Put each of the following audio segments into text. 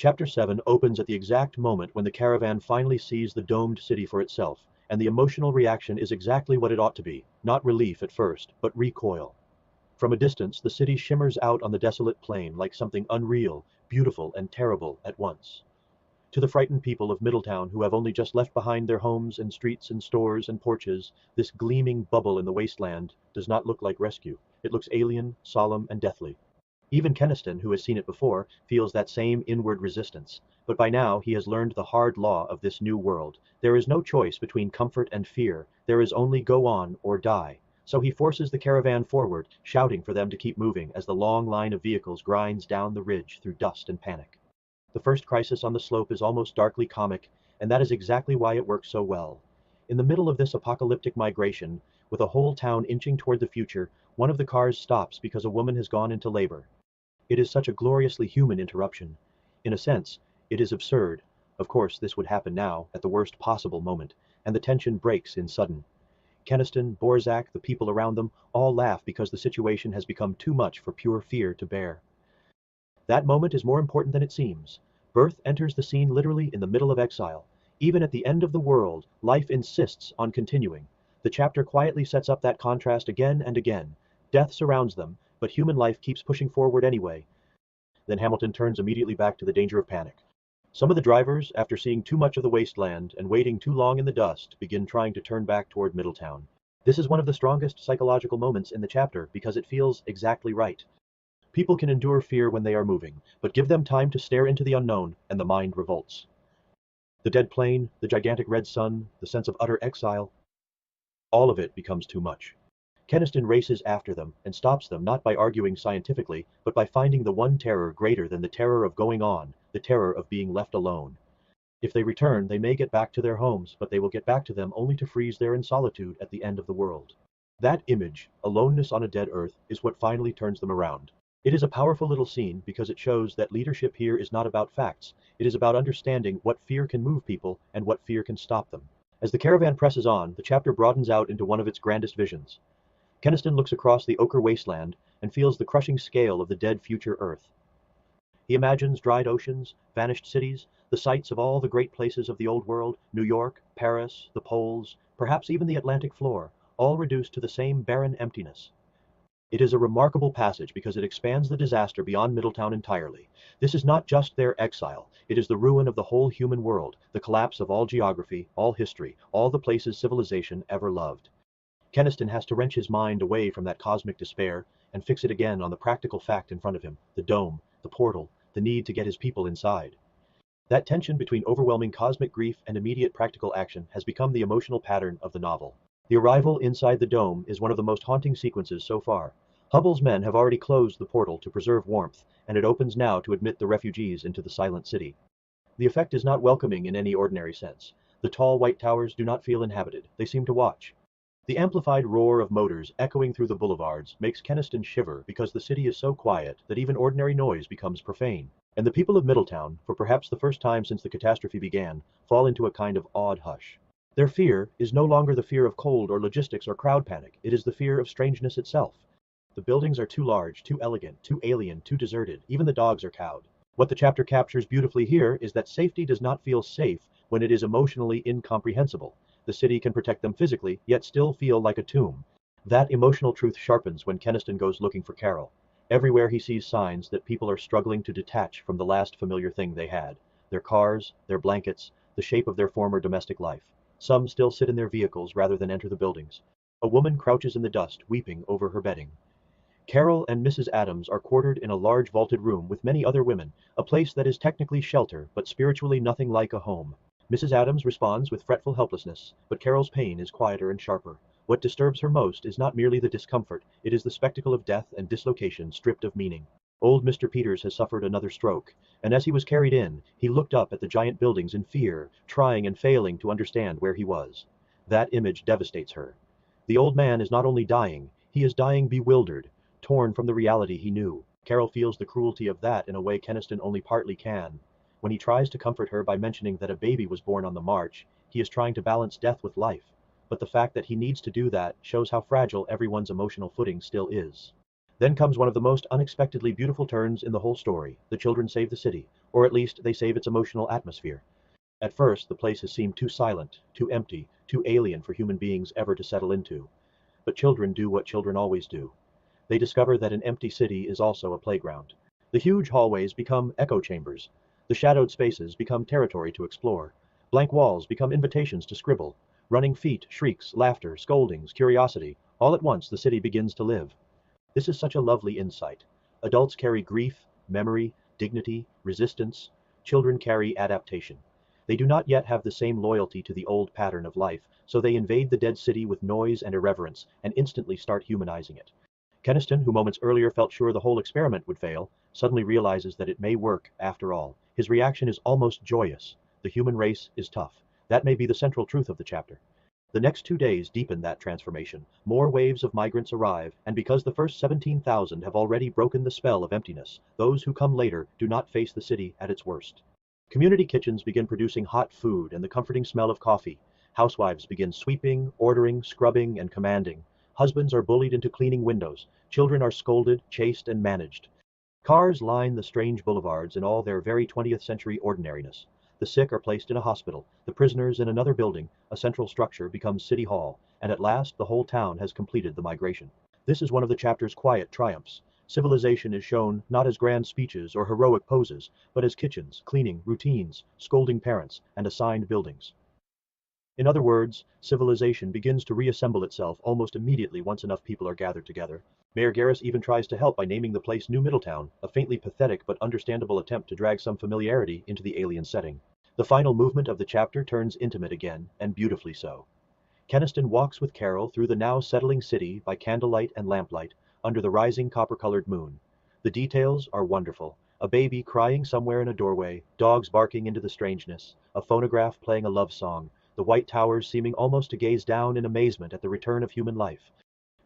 Chapter 7 opens at the exact moment when the caravan finally sees the domed city for itself, and the emotional reaction is exactly what it ought to be, not relief at first, but recoil. From a distance, the city shimmers out on the desolate plain like something unreal, beautiful, and terrible at once. To the frightened people of Middletown who have only just left behind their homes and streets and stores and porches, this gleaming bubble in the wasteland does not look like rescue. It looks alien, solemn, and deathly. Even Keniston, who has seen it before, feels that same inward resistance. But by now he has learned the hard law of this new world. There is no choice between comfort and fear. There is only go on or die. So he forces the caravan forward, shouting for them to keep moving as the long line of vehicles grinds down the ridge through dust and panic. The first crisis on the slope is almost darkly comic, and that is exactly why it works so well. In the middle of this apocalyptic migration, with a whole town inching toward the future, one of the cars stops because a woman has gone into labor. It is such a gloriously human interruption. In a sense, it is absurd. Of course, this would happen now, at the worst possible moment, and the tension breaks in sudden. Keniston, Borzak, the people around them, all laugh because the situation has become too much for pure fear to bear. That moment is more important than it seems. Birth enters the scene literally in the middle of exile. Even at the end of the world, life insists on continuing. The chapter quietly sets up that contrast again and again. Death surrounds them, but human life keeps pushing forward anyway. Then Hamilton turns immediately back to the danger of panic. Some of the drivers, after seeing too much of the wasteland and waiting too long in the dust, begin trying to turn back toward Middletown. This is one of the strongest psychological moments in the chapter because it feels exactly right. People can endure fear when they are moving, but give them time to stare into the unknown, and the mind revolts. The dead plain, the gigantic red sun, the sense of utter exile, all of it becomes too much. Keniston races after them and stops them not by arguing scientifically, but by finding the one terror greater than the terror of going on, the terror of being left alone. If they return, they may get back to their homes, but they will get back to them only to freeze there in solitude at the end of the world. That image, aloneness on a dead earth, is what finally turns them around. It is a powerful little scene because it shows that leadership here is not about facts. It is about understanding what fear can move people and what fear can stop them. As the caravan presses on, the chapter broadens out into one of its grandest visions. Keniston looks across the ochre wasteland and feels the crushing scale of the dead future Earth. He imagines dried oceans, vanished cities, the sites of all the great places of the Old World, New York, Paris, the poles, perhaps even the Atlantic floor, all reduced to the same barren emptiness. It is a remarkable passage because it expands the disaster beyond Middletown entirely. This is not just their exile, it is the ruin of the whole human world, the collapse of all geography, all history, all the places civilization ever loved. Keniston has to wrench his mind away from that cosmic despair and fix it again on the practical fact in front of him, the dome, the portal, the need to get his people inside. That tension between overwhelming cosmic grief and immediate practical action has become the emotional pattern of the novel. The arrival inside the dome is one of the most haunting sequences so far. Hubble's men have already closed the portal to preserve warmth, and it opens now to admit the refugees into the silent city. The effect is not welcoming in any ordinary sense. The tall white towers do not feel inhabited, they seem to watch. The amplified roar of motors echoing through the boulevards makes Keniston shiver because the city is so quiet that even ordinary noise becomes profane. And the people of Middletown, for perhaps the first time since the catastrophe began, fall into a kind of awed hush. Their fear is no longer the fear of cold or logistics or crowd panic, it is the fear of strangeness itself. The buildings are too large, too elegant, too alien, too deserted, even the dogs are cowed. What the chapter captures beautifully here is that safety does not feel safe when it is emotionally incomprehensible. The city can protect them physically, yet still feel like a tomb. That emotional truth sharpens when Keniston goes looking for Carol. Everywhere he sees signs that people are struggling to detach from the last familiar thing they had. Their cars, their blankets, the shape of their former domestic life. Some still sit in their vehicles rather than enter the buildings. A woman crouches in the dust, weeping over her bedding. Carol and Mrs. Adams are quartered in a large vaulted room with many other women, a place that is technically shelter, but spiritually nothing like a home. Mrs. Adams responds with fretful helplessness, but Carol's pain is quieter and sharper. What disturbs her most is not merely the discomfort, it is the spectacle of death and dislocation stripped of meaning. Old Mr. Peters has suffered another stroke, and as he was carried in, he looked up at the giant buildings in fear, trying and failing to understand where he was. That image devastates her. The old man is not only dying, he is dying bewildered, torn from the reality he knew. Carol feels the cruelty of that in a way Keniston only partly can. When he tries to comfort her by mentioning that a baby was born on the march, he is trying to balance death with life. But the fact that he needs to do that shows how fragile everyone's emotional footing still is. Then comes one of the most unexpectedly beautiful turns in the whole story. The children save the city. or at least they save its emotional atmosphere. At first, the place has seemed too silent, too empty, too alien for human beings ever to settle into. But children do what children always do. They discover that an empty city is also a playground. The huge hallways become echo chambers. The shadowed spaces become territory to explore. Blank walls become invitations to scribble. Running feet, shrieks, laughter, scoldings, curiosity. All at once the city begins to live. This is such a lovely insight. Adults carry grief, memory, dignity, resistance. Children carry adaptation. They do not yet have the same loyalty to the old pattern of life, so they invade the dead city with noise and irreverence, and instantly start humanizing it. Keniston, who moments earlier felt sure the whole experiment would fail, suddenly realizes that it may work after all. His reaction is almost joyous. The human race is tough. That may be the central truth of the chapter. The next 2 days deepen that transformation. More waves of migrants arrive, and because the first 17,000 have already broken the spell of emptiness, those who come later do not face the city at its worst. Community kitchens begin producing hot food and the comforting smell of coffee. Housewives begin sweeping, ordering, scrubbing, and commanding. Husbands are bullied into cleaning windows. Children are scolded, chased, and managed. Cars line the strange boulevards in all their very 20th century ordinariness. The sick are placed in a hospital, the prisoners in another building, a central structure becomes City Hall, and at last the whole town has completed the migration. This is one of the chapter's quiet triumphs. Civilization is shown not as grand speeches or heroic poses, but as kitchens, cleaning, routines, scolding parents, and assigned buildings. In other words, civilization begins to reassemble itself almost immediately once enough people are gathered together. Mayor Garris even tries to help by naming the place New Middletown, a faintly pathetic but understandable attempt to drag some familiarity into the alien setting. The final movement of the chapter turns intimate again, and beautifully so. Keniston walks with Carol through the now settling city by candlelight and lamplight, under the rising copper-colored moon. The details are wonderful. A baby crying somewhere in a doorway, dogs barking into the strangeness, a phonograph playing a love song, the white towers seeming almost to gaze down in amazement at the return of human life.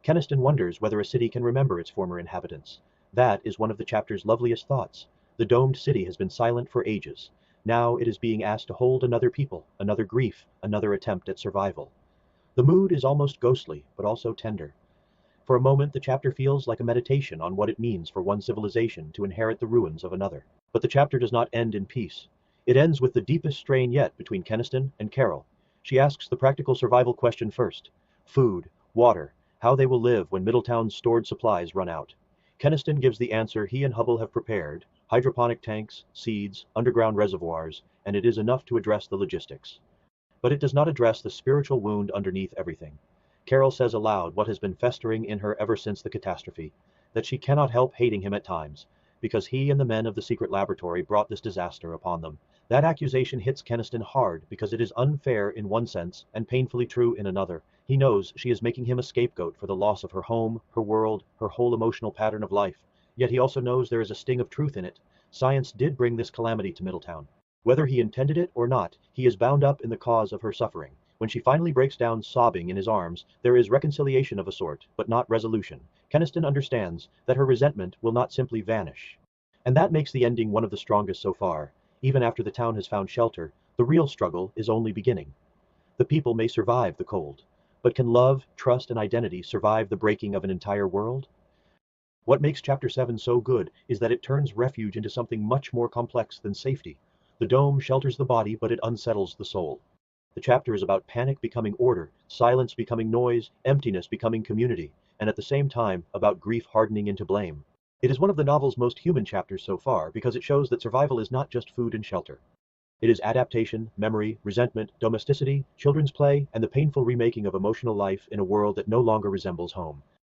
Keniston wonders whether a city can remember its former inhabitants. That is one of the chapter's loveliest thoughts. The domed city has been silent for ages. Now it is being asked to hold another people, another grief, another attempt at survival. The mood is almost ghostly, but also tender. For a moment the chapter feels like a meditation on what it means for one civilization to inherit the ruins of another. But the chapter does not end in peace. It ends with the deepest strain yet between Keniston and Carol. She asks the practical survival question first. Food, water, how they will live when Middletown's stored supplies run out. Keniston gives the answer he and Hubble have prepared: hydroponic tanks, seeds, underground reservoirs, and it is enough to address the logistics. But it does not address the spiritual wound underneath everything. Carol says aloud what has been festering in her ever since the catastrophe, that she cannot help hating him at times, because he and the men of the secret laboratory brought this disaster upon them. That accusation hits Keniston hard because it is unfair in one sense and painfully true in another. He knows she is making him a scapegoat for the loss of her home, her world, her whole emotional pattern of life. Yet he also knows there is a sting of truth in it. Science did bring this calamity to Middletown. Whether he intended it or not, he is bound up in the cause of her suffering. When she finally breaks down sobbing in his arms, there is reconciliation of a sort, but not resolution. Keniston understands that her resentment will not simply vanish. And that makes the ending one of the strongest so far. Even after the town has found shelter, the real struggle is only beginning. The people may survive the cold, but can love, trust, and identity survive the breaking of an entire world? What makes Chapter 7 so good is that it turns refuge into something much more complex than safety. The dome shelters the body, but it unsettles the soul. The chapter is about panic becoming order, silence becoming noise, emptiness becoming community, and at the same time about grief hardening into blame. It is one of the novel's most human chapters so far because it shows that survival is not just food and shelter. It is adaptation, memory, resentment, domesticity, children's play, and the painful remaking of emotional life in a world that no longer resembles home.